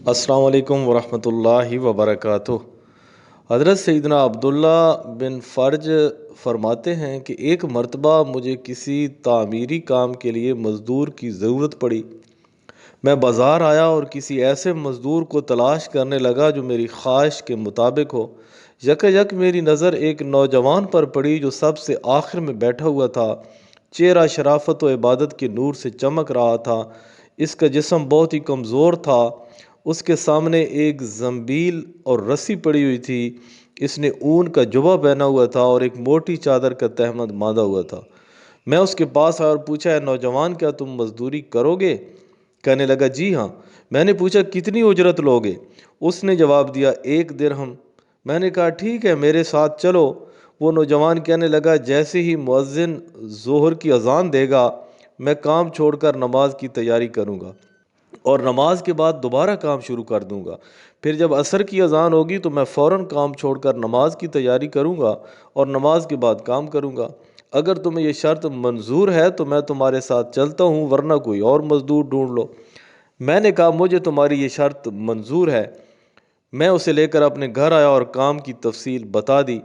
अस्सलाम वालेकुम वरहमतुल्लाहि वबरकातुह। हज़रत सैयदना अब्दुल्ला बिन फ़र्ज फरमाते हैं कि एक मर्तबा मुझे किसी तामीरी काम के लिए मज़दूर की ज़रूरत पड़ी। मैं बाज़ार आया और किसी ऐसे मज़दूर को तलाश करने लगा जो मेरी ख्वाहिश के मुताबिक हो। यकयक मेरी नज़र एक नौजवान पर पड़ी जो सबसे आखिर में बैठा हुआ था। चेहरा शराफत व इबादत के नूर से चमक रहा था। इसका जिस्म बहुत ही कमज़ोर था। उसके सामने एक ज़ंबील और रस्सी पड़ी हुई थी। इसने ऊन का जुबा पहना हुआ था और एक मोटी चादर का तहमद बांधा हुआ था। मैं उसके पास आया और पूछा, है नौजवान, क्या तुम मजदूरी करोगे? कहने लगा, जी हाँ। मैंने पूछा, कितनी उजरत लोगे? उसने जवाब दिया, 1 दिरहम। मैंने कहा, ठीक है, मेरे साथ चलो। वो नौजवान कहने लगा, जैसे ही मुअज्जिन ज़ोहर की अजान देगा मैं काम छोड़कर नमाज की तैयारी करूँगा और नमाज के बाद दोबारा काम शुरू कर दूंगा। फिर जब असर की अजान होगी तो मैं फ़ौरन काम छोड़कर नमाज की तैयारी करूंगा और नमाज के बाद काम करूंगा। अगर तुम्हें यह शर्त मंजूर है तो मैं तुम्हारे साथ चलता हूँ, वरना कोई और मजदूर ढूंढ लो। मैंने कहा, मुझे तुम्हारी ये शर्त मंजूर है। मैं उसे लेकर अपने घर आया और काम की तफसील बता दी।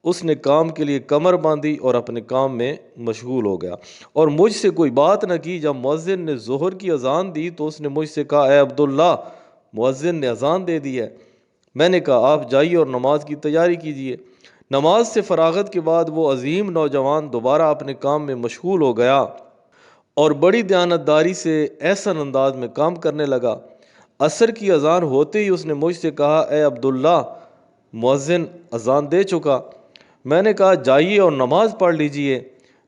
उसने काम के लिए कमर बांधी और अपने काम में मशगूल हो गया और मुझसे कोई बात न की। जब मुअज्जिन ने ज़ोहर की अजान दी तो उसने मुझसे कहा, ए अब्दुल्ला, मुअज्जिन ने अजान दे दी है। मैंने कहा, आप जाइए और नमाज की तैयारी कीजिए। नमाज से फरागत के बाद वो अजीम नौजवान दोबारा अपने काम में मशगूल हो गया और बड़ी दयानतदारी से ऐसा अंदाज में काम करने लगा। असर की अजान होते ही उसने मुझसे कहा, ए अब्दुल्ला, मुअज्जिन अजान दे चुका। मैंने कहा, जाइए और नमाज पढ़ लीजिए।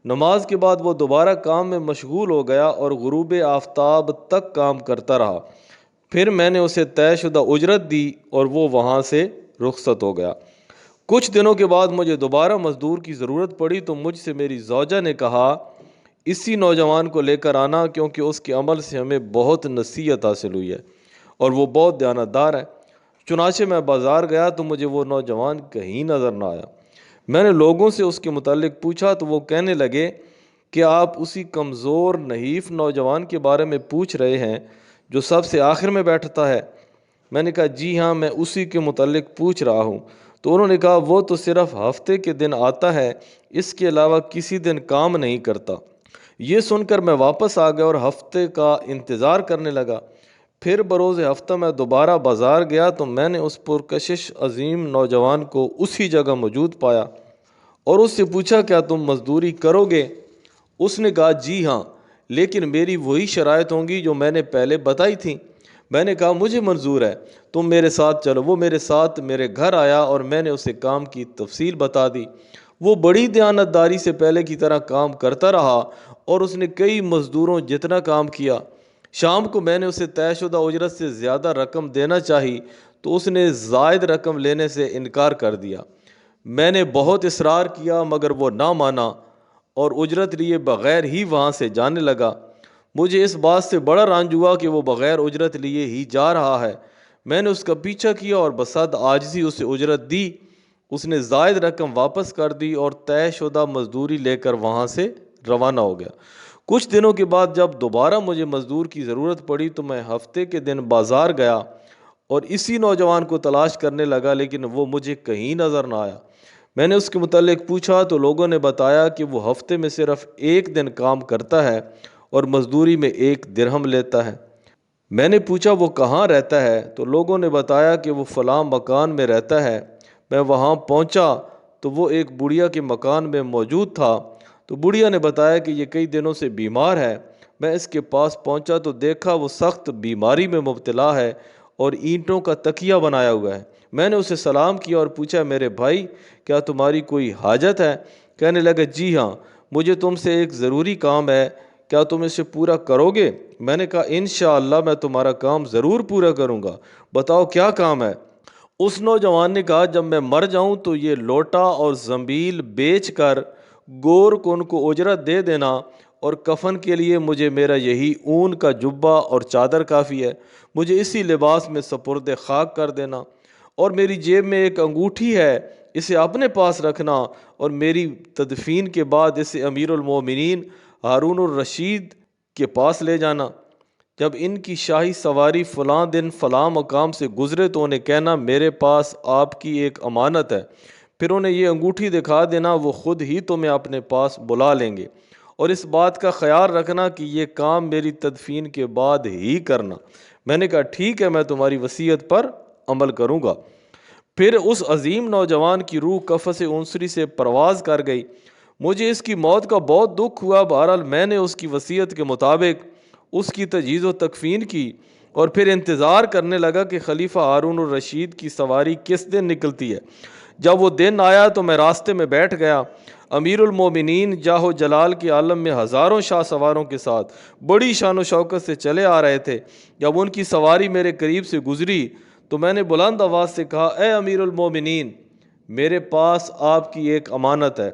नमाज के बाद वो दोबारा काम में मशगूल हो गया और गुरूब आफताब तक काम करता रहा। फिर मैंने उसे तयशुदा उजरत दी और वो वहाँ से रुखसत हो गया। कुछ दिनों के बाद मुझे दोबारा मजदूर की ज़रूरत पड़ी तो मुझसे मेरी ज़ौजा ने कहा, इसी नौजवान को लेकर आना, क्योंकि उसके अमल से हमें बहुत नसीहत हासिल हुई है और वो बहुत दयानतदार है। चुनाचे मैं बाज़ार गया तो मुझे वो नौजवान कहीं नज़र ना आया। मैंने लोगों से उसके मुतालिक पूछा तो वो कहने लगे कि आप उसी कमज़ोर नहीफ नौजवान के बारे में पूछ रहे हैं जो सबसे आखिर में बैठता है। मैंने कहा, जी हाँ, मैं उसी के मुतालिक पूछ रहा हूँ। तो उन्होंने कहा, वो तो सिर्फ हफ्ते के दिन आता है, इसके अलावा किसी दिन काम नहीं करता। ये सुनकर मैं वापस आ गया और हफ्ते का इंतज़ार करने लगा। फिर बरोज़ हफ्ता मैं दोबारा बाज़ार गया तो मैंने उस पुरकशिश अजीम नौजवान को उसी जगह मौजूद पाया और उससे पूछा, क्या तुम मजदूरी करोगे? उसने कहा, जी हाँ, लेकिन मेरी वही शराइत होंगी जो मैंने पहले बताई थी। मैंने कहा, मुझे मंजूर है, तुम मेरे साथ चलो। वो मेरे साथ मेरे घर आया और मैंने उसे काम की तफसील बता दी। वो बड़ी दयानतदारी से पहले की तरह काम करता रहा और उसने कई मज़दूरों जितना काम किया। शाम को मैंने उसे तयशुदा उजरत से ज़्यादा रकम देना चाही तो उसने ज़ायद रकम लेने से इनकार कर दिया। मैंने बहुत इसरार किया मगर वो ना माना और उजरत लिए बग़ैर ही वहाँ से जाने लगा। मुझे इस बात से बड़ा रंज हुआ कि वो बग़ैर उजरत लिए ही जा रहा है। मैंने उसका पीछा किया और बसद आजिज़ी उसे उजरत दी। उसने ज़ायद रकम वापस कर दी और तयशुदा मजदूरी लेकर वहाँ से रवाना हो गया। कुछ दिनों के बाद जब दोबारा मुझे मजदूर की ज़रूरत पड़ी तो मैं हफ्ते के दिन बाज़ार गया और इसी नौजवान को तलाश करने लगा, लेकिन वो मुझे कहीं नज़र ना आया। मैंने उसके मुतालिक पूछा तो लोगों ने बताया कि वो हफ्ते में सिर्फ 1 दिन काम करता है और मजदूरी में 1 दिरहम लेता है। मैंने पूछा, वो कहाँ रहता है? तो लोगों ने बताया कि वो फ़लाँ मकान में रहता है। मैं वहाँ पहुँचा तो वो एक बुढ़िया के मकान में मौजूद था। तो बुढ़िया ने बताया कि ये कई दिनों से बीमार है। मैं इसके पास पहुँचा तो देखा वो सख्त बीमारी में मुब्तला है और ईंटों का तकिया बनाया हुआ है। मैंने उसे सलाम किया और पूछा, मेरे भाई, क्या तुम्हारी कोई हाजत है? कहने लगा, जी हाँ, मुझे तुमसे एक ज़रूरी काम है, क्या तुम इसे पूरा करोगे? मैंने कहा, इंशाअल्लाह मैं तुम्हारा काम ज़रूर पूरा करूँगा, बताओ क्या काम है? उस नौजवान ने कहा, जब मैं मर जाऊं तो ये लोटा और ज़ंबील बेच कर गोर को उनको उजरत दे देना और कफन के लिए मुझे मेरा यही ऊन का जुब्बा और चादर काफ़ी है। मुझे इसी लिबास में सपुर्द खाक कर देना और मेरी जेब में एक अंगूठी है, इसे अपने पास रखना और मेरी तदफीन के बाद इसे अमीरुल मोमिनीन हारून रशीद के पास ले जाना। جب ان کی شاہی سواری فلاں دن فلاں مقام سے گزرے تو انہیں کہنا میرے پاس آپ کی ایک امانت ہے، پھر انہیں یہ انگوٹھی دکھا دینا، وہ خود ہی تمہیں اپنے پاس بلا لیں گے، اور اس بات کا خیال رکھنا کہ یہ کام میری تدفین کے بعد ہی کرنا۔ میں نے کہا ٹھیک ہے، میں تمہاری وصیت پر عمل کروں گا۔ پھر اس عظیم نوجوان کی روح قفس انصری سے پرواز کر گئی۔ مجھے اس کی موت کا بہت دکھ ہوا، بہرحال میں نے اس کی وصیت کے مطابق اس کی تجہیز و تکفین کی، اور پھر انتظار کرنے لگا کہ خلیفہ ہارون الرشید کی سواری کس دن نکلتی ہے۔ جب وہ دن آیا تو میں راستے میں بیٹھ گیا۔ امیر المومنین جاہ و جلال کے عالم میں ہزاروں شاہ سواروں کے ساتھ بڑی شان و شوکت سے چلے آ رہے تھے۔ جب ان کی سواری میرے قریب سے گزری تو میں نے بلند آواز سے کہا، اے امیر المومنین، میرے پاس آپ کی ایک امانت ہے۔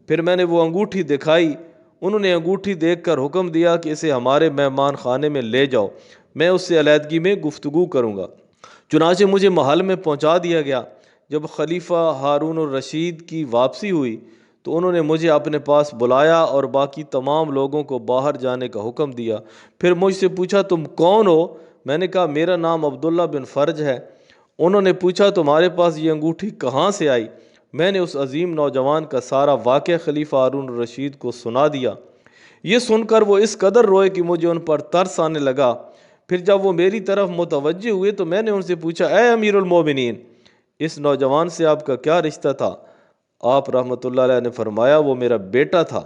پھر میں نے وہ انگوٹھی دکھائی۔ انہوں نے انگوٹھی دیکھ کر حکم دیا کہ اسے ہمارے مہمان خانے میں لے جاؤ، میں اس سے علیحدگی میں گفتگو کروں گا۔ چنانچہ مجھے محل میں پہنچا دیا گیا۔ جب خلیفہ ہارون الرشید کی واپسی ہوئی تو انہوں نے مجھے اپنے پاس بلایا اور باقی تمام لوگوں کو باہر جانے کا حکم دیا۔ پھر مجھ سے پوچھا تم کون ہو؟ میں نے کہا میرا نام عبداللہ بن فرج ہے۔ انہوں نے پوچھا تمہارے پاس یہ انگوٹھی کہاں سے آئی؟ میں نے اس عظیم نوجوان کا سارا واقعہ خلیفہ ہارون الرشید کو سنا دیا۔ یہ سن کر وہ اس قدر روئے کہ مجھے ان پر ترس آنے لگا۔ پھر جب وہ میری طرف متوجہ ہوئے تو میں نے ان سے پوچھا، اے امیر المومنین، اس نوجوان سے آپ کا کیا رشتہ تھا؟ آپ رحمۃ اللہ علیہ نے فرمایا وہ میرا بیٹا تھا۔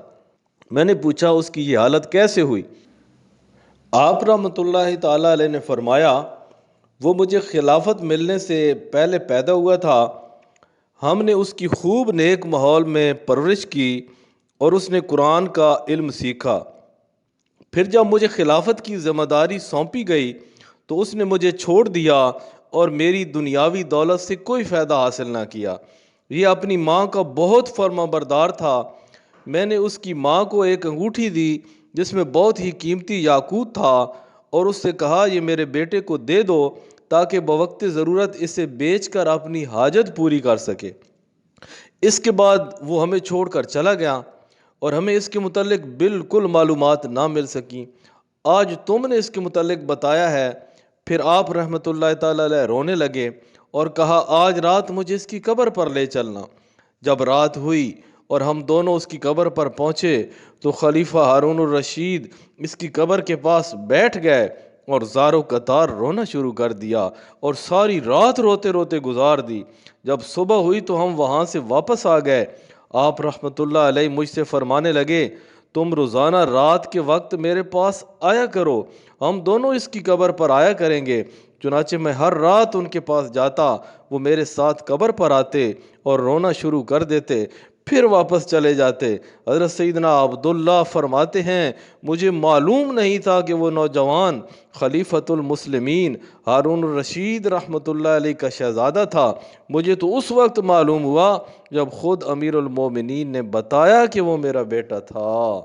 میں نے پوچھا اس کی یہ حالت کیسے ہوئی؟ آپ رحمۃ اللہ تعالیٰ علیہ نے فرمایا وہ مجھے خلافت ملنے سے پہلے پیدا ہوا تھا۔ ہم نے اس کی خوب نیک ماحول میں پرورش کی اور اس نے قرآن کا علم سیکھا۔ پھر جب مجھے خلافت کی ذمہ داری سونپی گئی تو اس نے مجھے چھوڑ دیا اور میری دنیاوی دولت سے کوئی فائدہ حاصل نہ کیا۔ یہ اپنی ماں کا بہت فرما بردار تھا۔ میں نے اس کی ماں کو ایک انگوٹھی دی جس میں بہت ہی قیمتی یاقوت تھا، اور اس سے کہا یہ میرے بیٹے کو دے دو تاکہ بوقت ضرورت اسے بیچ کر اپنی حاجت پوری کر سکے۔ اس کے بعد وہ ہمیں چھوڑ کر چلا گیا اور ہمیں اس کے متعلق بالکل معلومات نہ مل سکیں۔ آج تم نے اس کے متعلق بتایا ہے۔ پھر آپ رحمۃ اللہ تعالیٰ علیہ رونے لگے اور کہا آج رات مجھے اس کی قبر پر لے چلنا۔ جب رات ہوئی اور ہم دونوں اس کی قبر پر پہنچے تو خلیفہ ہارون الرشید اس کی قبر کے پاس بیٹھ گئے اور زارو قطار رونا شروع کر دیا اور ساری رات روتے روتے گزار دی۔ جب صبح ہوئی تو ہم وہاں سے واپس آ گئے۔ آپ رحمۃ اللہ علیہ مجھ سے فرمانے لگے تم روزانہ رات کے وقت میرے پاس آیا کرو، ہم دونوں اس کی قبر پر آیا کریں گے۔ چنانچہ میں ہر رات ان کے پاس جاتا، وہ میرے ساتھ قبر پر آتے اور رونا شروع کر دیتے، پھر واپس چلے جاتے۔ حضرت سیدنا عبداللہ فرماتے ہیں مجھے معلوم نہیں تھا کہ وہ نوجوان خلیفۃ المسلمین ہارون الرشید رحمۃ اللہ علیہ کا شہزادہ تھا۔ مجھے تو اس وقت معلوم ہوا جب خود امیر المومنین نے بتایا کہ وہ میرا بیٹا تھا۔